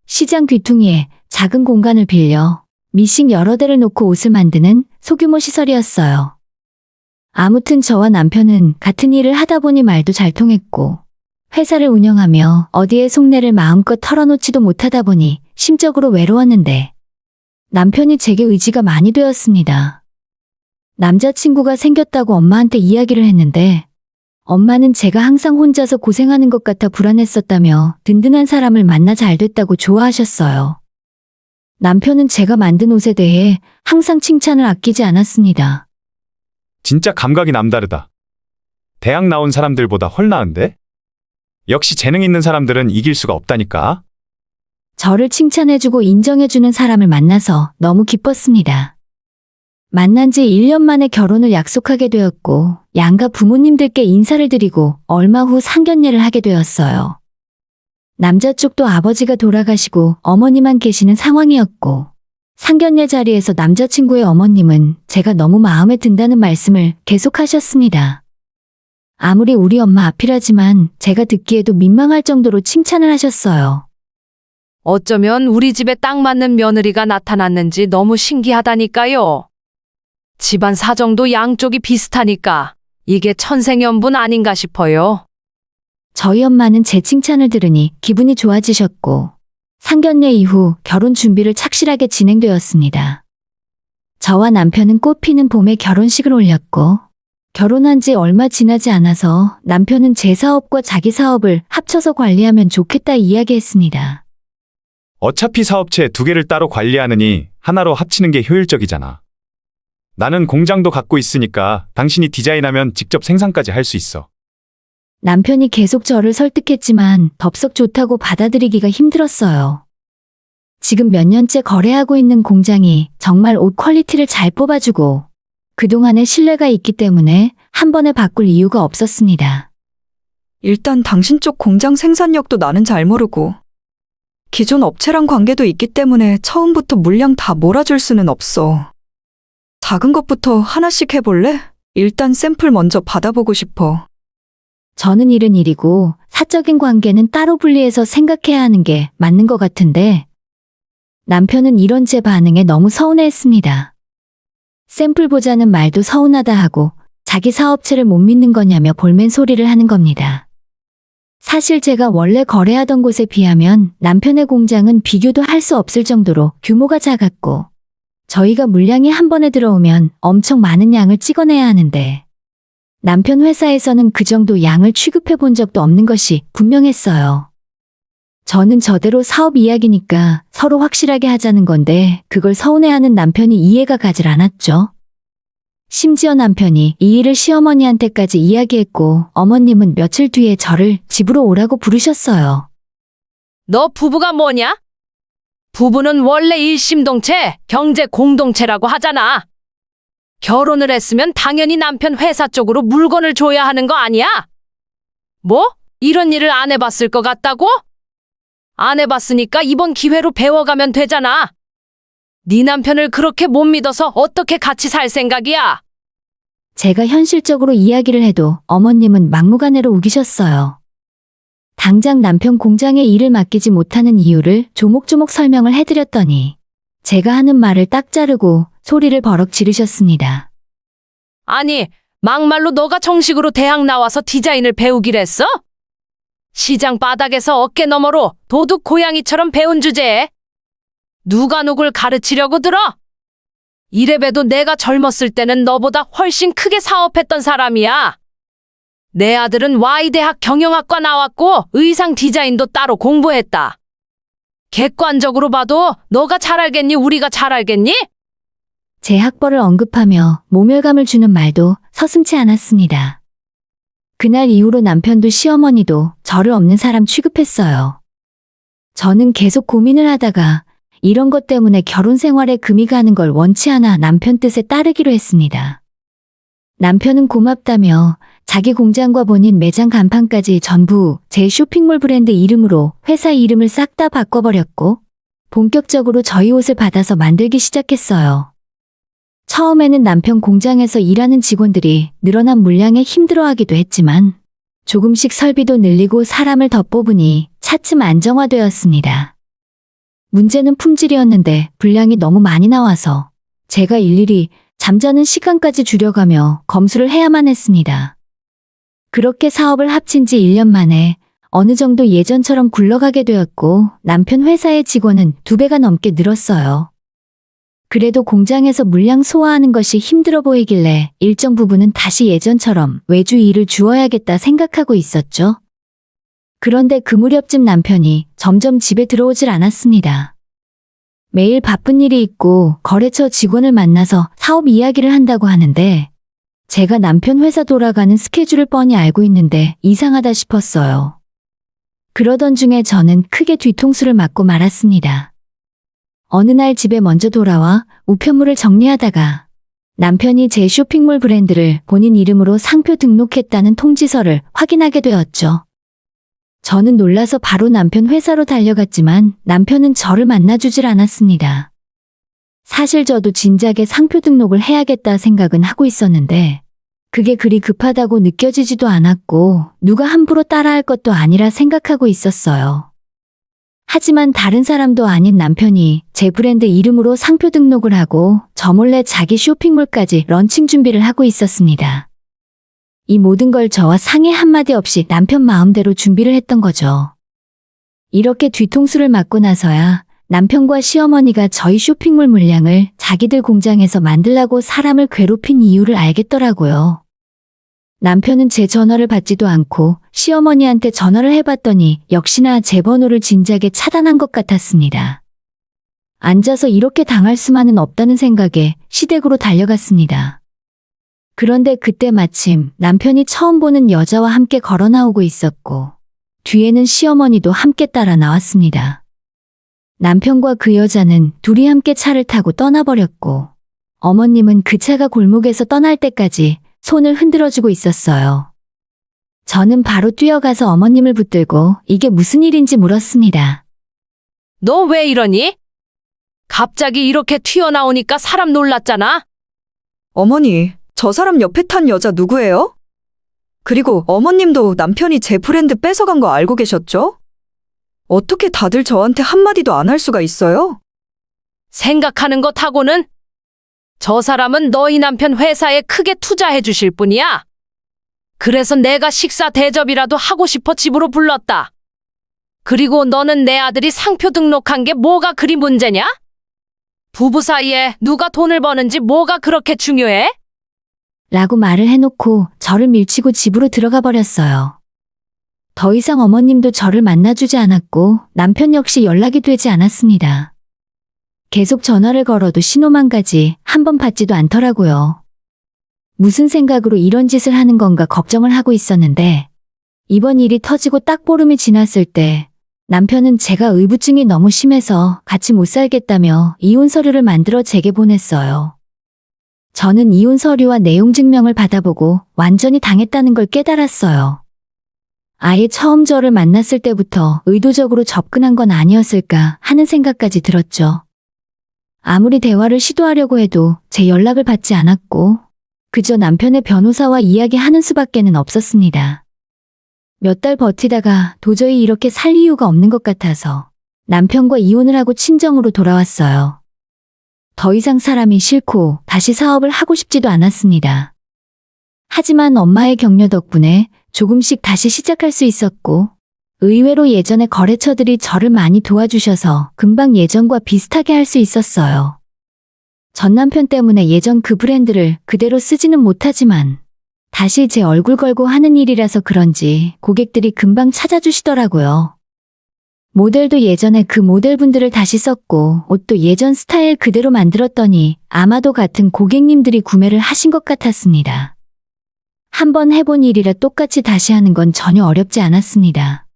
시장 귀퉁이에 작은 공간을 빌려 미싱 여러 대를 놓고 옷을 만드는 소규모 시설이었어요. 아무튼 저와 남편은 같은 일을 하다 보니 말도 잘 통했고 회사를 운영하며 어디에 속내를 마음껏 털어놓지도 못하다 보니 심적으로 외로웠는데 남편이 제게 의지가 많이 되었습니다. 남자친구가 생겼다고 엄마한테 이야기를 했는데 엄마는 제가 항상 혼자서 고생하는 것 같아 불안했었다며 든든한 사람을 만나 잘 됐다고 좋아하셨어요. 남편은 제가 만든 옷에 대해 항상 칭찬을 아끼지 않았습니다. 진짜 감각이 남다르다. 대학 나온 사람들보다 헐 나은데? 역시 재능 있는 사람들은 이길 수가 없다니까. 저를 칭찬해주고 인정해주는 사람을 만나서 너무 기뻤습니다. 만난 지 1년 만에 결혼을 약속하게 되었고 양가 부모님들께 인사를 드리고 얼마 후 상견례를 하게 되었어요. 남자 쪽도 아버지가 돌아가시고 어머니만 계시는 상황이었고 상견례 자리에서 남자친구의 어머님은 제가 너무 마음에 든다는 말씀을 계속하셨습니다. 아무리 우리 엄마 앞이라지만 제가 듣기에도 민망할 정도로 칭찬을 하셨어요. 어쩌면 우리 집에 딱 맞는 며느리가 나타났는지 너무 신기하다니까요. 집안 사정도 양쪽이 비슷하니까 이게 천생연분 아닌가 싶어요. 저희 엄마는 제 칭찬을 들으니 기분이 좋아지셨고 상견례 이후 결혼 준비를 착실하게 진행되었습니다. 저와 남편은 꽃피는 봄에 결혼식을 올렸고 결혼한 지 얼마 지나지 않아서 남편은 제 사업과 자기 사업을 합쳐서 관리하면 좋겠다 이야기했습니다. 어차피 사업체 2개를 따로 관리하느니 하나로 합치는 게 효율적이잖아. 나는 공장도 갖고 있으니까 당신이 디자인하면 직접 생산까지 할 수 있어. 남편이 계속 저를 설득했지만 덥석 좋다고 받아들이기가 힘들었어요. 지금 몇 년째 거래하고 있는 공장이 정말 옷 퀄리티를 잘 뽑아주고 그동안의 신뢰가 있기 때문에 한 번에 바꿀 이유가 없었습니다. 일단 당신 쪽 공장 생산력도 나는 잘 모르고 기존 업체랑 관계도 있기 때문에 처음부터 물량 다 몰아줄 수는 없어. 작은 것부터 하나씩 해볼래? 일단 샘플 먼저 받아보고 싶어. 저는 일은 일이고 사적인 관계는 따로 분리해서 생각해야 하는 게 맞는 것 같은데 남편은 이런 제 반응에 너무 서운해했습니다. 샘플 보자는 말도 서운하다 하고 자기 사업체를 못 믿는 거냐며 볼멘 소리를 하는 겁니다. 사실 제가 원래 거래하던 곳에 비하면 남편의 공장은 비교도 할 수 없을 정도로 규모가 작았고 저희가 물량이 한 번에 들어오면 엄청 많은 양을 찍어내야 하는데 남편 회사에서는 그 정도 양을 취급해 본 적도 없는 것이 분명했어요. 저는 저대로 사업 이야기니까 서로 확실하게 하자는 건데 그걸 서운해하는 남편이 이해가 가질 않았죠. 심지어 남편이 이 일을 시어머니한테까지 이야기했고 어머님은 며칠 뒤에 저를 집으로 오라고 부르셨어요. 너 부부가 뭐냐? 부부는 원래 일심동체, 경제 공동체라고 하잖아. 결혼을 했으면 당연히 남편 회사 쪽으로 물건을 줘야 하는 거 아니야? 뭐? 이런 일을 안 해봤을 것 같다고? 안 해봤으니까 이번 기회로 배워가면 되잖아. 네 남편을 그렇게 못 믿어서 어떻게 같이 살 생각이야? 제가 현실적으로 이야기를 해도 어머님은 막무가내로 우기셨어요. 당장 남편 공장에 일을 맡기지 못하는 이유를 조목조목 설명을 해드렸더니 제가 하는 말을 딱 자르고 소리를 버럭 지르셨습니다. 아니, 막말로 너가 정식으로 대학 나와서 디자인을 배우기랬어? 시장 바닥에서 어깨 너머로 도둑 고양이처럼 배운 주제에 누가 누굴 가르치려고 들어? 이래봬도 내가 젊었을 때는 너보다 훨씬 크게 사업했던 사람이야. 내 아들은 Y대학 경영학과 나왔고 의상 디자인도 따로 공부했다. 객관적으로 봐도 너가 잘 알겠니? 우리가 잘 알겠니? 제 학벌을 언급하며 모멸감을 주는 말도 서슴지 않았습니다. 그날 이후로 남편도 시어머니도 저를 없는 사람 취급했어요. 저는 계속 고민을 하다가 이런 것 때문에 결혼 생활에 금이 가는 걸 원치 않아 남편 뜻에 따르기로 했습니다. 남편은 고맙다며 자기 공장과 본인 매장 간판까지 전부 제 쇼핑몰 브랜드 이름으로 회사 이름을 싹 다 바꿔버렸고 본격적으로 저희 옷을 받아서 만들기 시작했어요. 처음에는 남편 공장에서 일하는 직원들이 늘어난 물량에 힘들어하기도 했지만 조금씩 설비도 늘리고 사람을 더 뽑으니 차츰 안정화되었습니다. 문제는 품질이었는데 분량이 너무 많이 나와서 제가 일일이 잠자는 시간까지 줄여가며 검수를 해야만 했습니다. 그렇게 사업을 합친 지 1년 만에 어느 정도 예전처럼 굴러가게 되었고 남편 회사의 직원은 2배가 넘게 늘었어요. 그래도 공장에서 물량 소화하는 것이 힘들어 보이길래 일정 부분은 다시 예전처럼 외주 일을 주어야겠다 생각하고 있었죠. 그런데 그 무렵쯤 남편이 점점 집에 들어오질 않았습니다. 매일 바쁜 일이 있고 거래처 직원을 만나서 사업 이야기를 한다고 하는데 제가 남편 회사 돌아가는 스케줄을 뻔히 알고 있는데 이상하다 싶었어요. 그러던 중에 저는 크게 뒤통수를 맞고 말았습니다. 어느 날 집에 먼저 돌아와 우편물을 정리하다가 남편이 제 쇼핑몰 브랜드를 본인 이름으로 상표 등록했다는 통지서를 확인하게 되었죠. 저는 놀라서 바로 남편 회사로 달려갔지만 남편은 저를 만나주질 않았습니다. 사실 저도 진작에 상표 등록을 해야겠다 생각은 하고 있었는데 그게 그리 급하다고 느껴지지도 않았고 누가 함부로 따라할 것도 아니라 생각하고 있었어요. 하지만 다른 사람도 아닌 남편이 제 브랜드 이름으로 상표 등록을 하고 저 몰래 자기 쇼핑몰까지 런칭 준비를 하고 있었습니다. 이 모든 걸 저와 상의 한마디 없이 남편 마음대로 준비를 했던 거죠. 이렇게 뒤통수를 맞고 나서야 남편과 시어머니가 저희 쇼핑몰 물량을 자기들 공장에서 만들라고 사람을 괴롭힌 이유를 알겠더라고요. 남편은 제 전화를 받지도 않고 시어머니한테 전화를 해봤더니 역시나 제 번호를 진작에 차단한 것 같았습니다. 앉아서 이렇게 당할 수만은 없다는 생각에 시댁으로 달려갔습니다. 그런데 그때 마침 남편이 처음 보는 여자와 함께 걸어 나오고 있었고 뒤에는 시어머니도 함께 따라 나왔습니다. 남편과 그 여자는 둘이 함께 차를 타고 떠나버렸고 어머님은 그 차가 골목에서 떠날 때까지 손을 흔들어주고 있었어요. 저는 바로 뛰어가서 어머님을 붙들고 이게 무슨 일인지 물었습니다. 너 왜 이러니? 갑자기 이렇게 튀어나오니까 사람 놀랐잖아. 어머니, 저 사람 옆에 탄 여자 누구예요? 그리고 어머님도 남편이 제 브랜드 뺏어간 거 알고 계셨죠? 어떻게 다들 저한테 한마디도 안 할 수가 있어요? 생각하는 것하고는 저 사람은 너희 남편 회사에 크게 투자해 주실 분이야. 그래서 내가 식사 대접이라도 하고 싶어 집으로 불렀다. 그리고 너는 내 아들이 상표 등록한 게 뭐가 그리 문제냐? 부부 사이에 누가 돈을 버는지 뭐가 그렇게 중요해? 라고 말을 해놓고 저를 밀치고 집으로 들어가 버렸어요. 더 이상 어머님도 저를 만나주지 않았고 남편 역시 연락이 되지 않았습니다. 계속 전화를 걸어도 신호만 가지 한 번 받지도 않더라고요. 무슨 생각으로 이런 짓을 하는 건가 걱정을 하고 있었는데 이번 일이 터지고 딱 보름이 지났을 때 남편은 제가 의부증이 너무 심해서 같이 못 살겠다며 이혼 서류를 만들어 제게 보냈어요. 저는 이혼 서류와 내용 증명을 받아보고 완전히 당했다는 걸 깨달았어요. 아예 처음 저를 만났을 때부터 의도적으로 접근한 건 아니었을까 하는 생각까지 들었죠. 아무리 대화를 시도하려고 해도 제 연락을 받지 않았고 그저 남편의 변호사와 이야기하는 수밖에는 없었습니다. 몇 달 버티다가 도저히 이렇게 살 이유가 없는 것 같아서 남편과 이혼을 하고 친정으로 돌아왔어요. 더 이상 사람이 싫고 다시 사업을 하고 싶지도 않았습니다. 하지만 엄마의 격려 덕분에 조금씩 다시 시작할 수 있었고, 의외로 예전에 거래처들이 저를 많이 도와주셔서 금방 예전과 비슷하게 할 수 있었어요. 전 남편 때문에 예전 그 브랜드를 그대로 쓰지는 못하지만 다시 제 얼굴 걸고 하는 일이라서 그런지 고객들이 금방 찾아주시더라고요. 모델도 예전에 그 모델분들을 다시 썼고 옷도 예전 스타일 그대로 만들었더니 아마도 같은 고객님들이 구매를 하신 것 같았습니다. 한번 해본 일이라 똑같이 다시 하는 건 전혀 어렵지 않았습니다.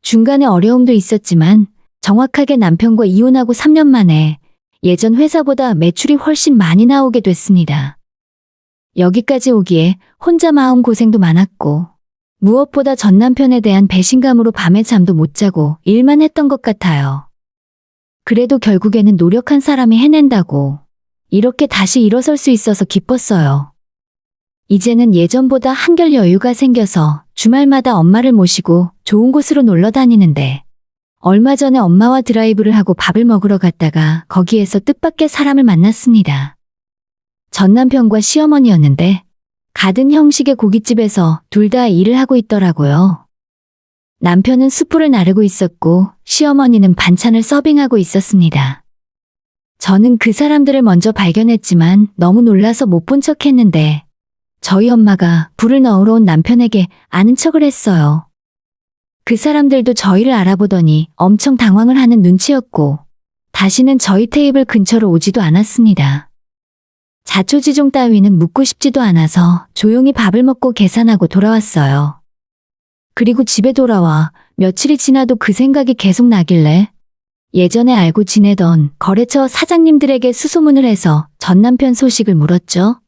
중간에 어려움도 있었지만 정확하게 남편과 이혼하고 3년 만에 예전 회사보다 매출이 훨씬 많이 나오게 됐습니다. 여기까지 오기에 혼자 마음고생도 많았고 무엇보다 전 남편에 대한 배신감으로 밤에 잠도 못 자고 일만 했던 것 같아요. 그래도 결국에는 노력한 사람이 해낸다고 이렇게 다시 일어설 수 있어서 기뻤어요. 이제는 예전보다 한결 여유가 생겨서 주말마다 엄마를 모시고 좋은 곳으로 놀러 다니는데 얼마 전에 엄마와 드라이브를 하고 밥을 먹으러 갔다가 거기에서 뜻밖의 사람을 만났습니다. 전 남편과 시어머니였는데 가든 형식의 고깃집에서 둘 다 일을 하고 있더라고요. 남편은 숯불을 나르고 있었고 시어머니는 반찬을 서빙하고 있었습니다. 저는 그 사람들을 먼저 발견했지만 너무 놀라서 못 본 척했는데 저희 엄마가 불을 넣으러 온 남편에게 아는 척을 했어요. 그 사람들도 저희를 알아보더니 엄청 당황을 하는 눈치였고 다시는 저희 테이블 근처로 오지도 않았습니다. 자초지종 따위는 묻고 싶지도 않아서 조용히 밥을 먹고 계산하고 돌아왔어요. 그리고 집에 돌아와 며칠이 지나도 그 생각이 계속 나길래 예전에 알고 지내던 거래처 사장님들에게 수소문을 해서 전 남편 소식을 물었죠.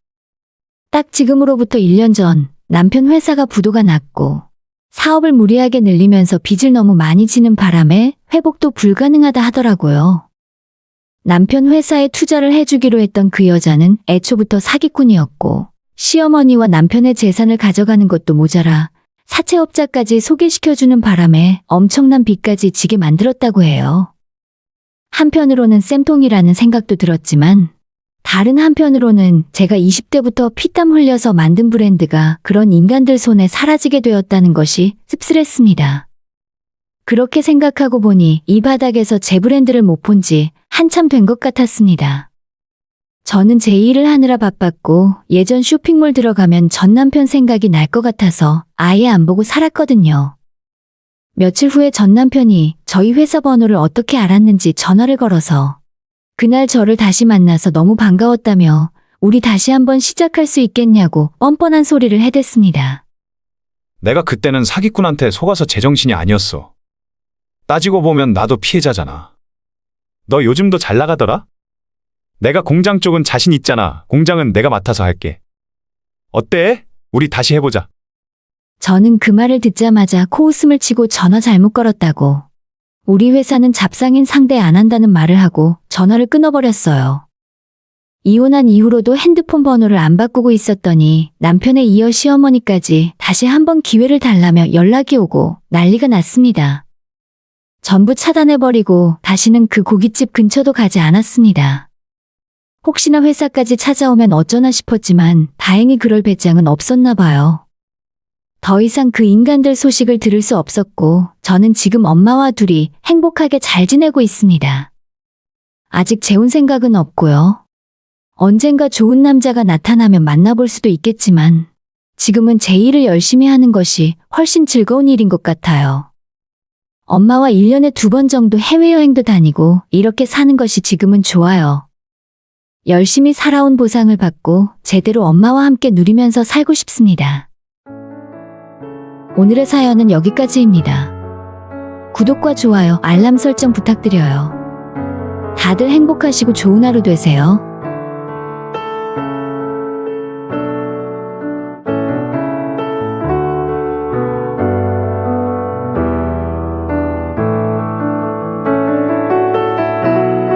딱 지금으로부터 1년 전 남편 회사가 부도가 났고 사업을 무리하게 늘리면서 빚을 너무 많이 지는 바람에 회복도 불가능하다 하더라고요. 남편 회사에 투자를 해주기로 했던 그 여자는 애초부터 사기꾼이었고 시어머니와 남편의 재산을 가져가는 것도 모자라 사채업자까지 소개시켜주는 바람에 엄청난 빚까지 지게 만들었다고 해요. 한편으로는 쌤통이라는 생각도 들었지만 다른 한편으로는 제가 20대부터 피땀 흘려서 만든 브랜드가 그런 인간들 손에 사라지게 되었다는 것이 씁쓸했습니다. 그렇게 생각하고 보니 이 바닥에서 제 브랜드를 못 본 지 한참 된 것 같았습니다. 저는 제 일을 하느라 바빴고 예전 쇼핑몰 들어가면 전 남편 생각이 날 것 같아서 아예 안 보고 살았거든요. 며칠 후에 전 남편이 저희 회사 번호를 어떻게 알았는지 전화를 걸어서 그날 저를 다시 만나서 너무 반가웠다며 우리 다시 한번 시작할 수 있겠냐고 뻔뻔한 소리를 해댔습니다. 내가 그때는 사기꾼한테 속아서 제정신이 아니었어. 따지고 보면 나도 피해자잖아. 너 요즘도 잘 나가더라? 내가 공장 쪽은 자신 있잖아. 공장은 내가 맡아서 할게. 어때? 우리 다시 해보자. 저는 그 말을 듣자마자 코웃음을 치고 전화 잘못 걸었다고. 우리 회사는 잡상인 상대 안 한다는 말을 하고 전화를 끊어버렸어요. 이혼한 이후로도 핸드폰 번호를 안 바꾸고 있었더니 남편에 이어 시어머니까지 다시 한번 기회를 달라며 연락이 오고 난리가 났습니다. 전부 차단해버리고 다시는 그 고깃집 근처도 가지 않았습니다. 혹시나 회사까지 찾아오면 어쩌나 싶었지만 다행히 그럴 배짱은 없었나 봐요. 더 이상 그 인간들 소식을 들을 수 없었고 저는 지금 엄마와 둘이 행복하게 잘 지내고 있습니다. 아직 재혼 생각은 없고요. 언젠가 좋은 남자가 나타나면 만나볼 수도 있겠지만 지금은 제 일을 열심히 하는 것이 훨씬 즐거운 일인 것 같아요. 엄마와 1년에 2번 정도 해외여행도 다니고 이렇게 사는 것이 지금은 좋아요. 열심히 살아온 보상을 받고 제대로 엄마와 함께 누리면서 살고 싶습니다. 오늘의 사연은 여기까지입니다. 구독과 좋아요, 알람 설정 부탁드려요. 다들 행복하시고 좋은 하루 되세요.